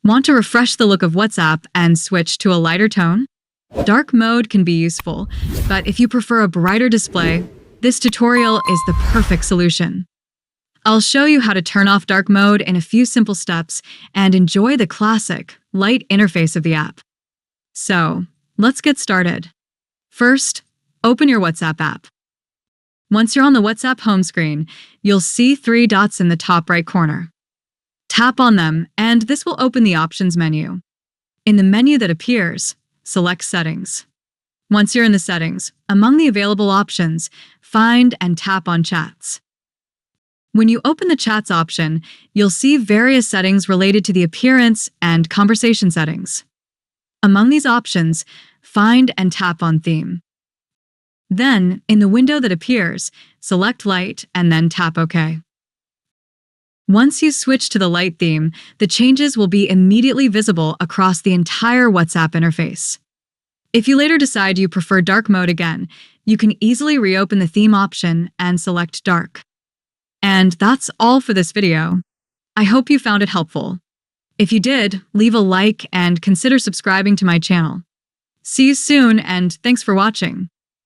Want to refresh the look of WhatsApp and switch to a lighter tone? Dark mode can be useful, but if you prefer a brighter display, this tutorial is the perfect solution. I'll show you how to turn off dark mode in a few simple steps and enjoy the classic, light interface of the app. So, let's get started. First, open your WhatsApp app. Once you're on the WhatsApp home screen, you'll see 3 dots in the top right corner. Tap on them, and this will open the Options menu. In the menu that appears, select Settings. Once you're in the settings, among the available options, find and tap on Chats. When you open the Chats option, you'll see various settings related to the appearance and conversation settings. Among these options, find and tap on Theme. Then, in the window that appears, select Light and then tap OK. Once you switch to the light theme, the changes will be immediately visible across the entire WhatsApp interface. If you later decide you prefer dark mode again, you can easily reopen the theme option and select dark. And that's all for this video. I hope you found it helpful. If you did, leave a like and consider subscribing to my channel. See you soon, and thanks for watching.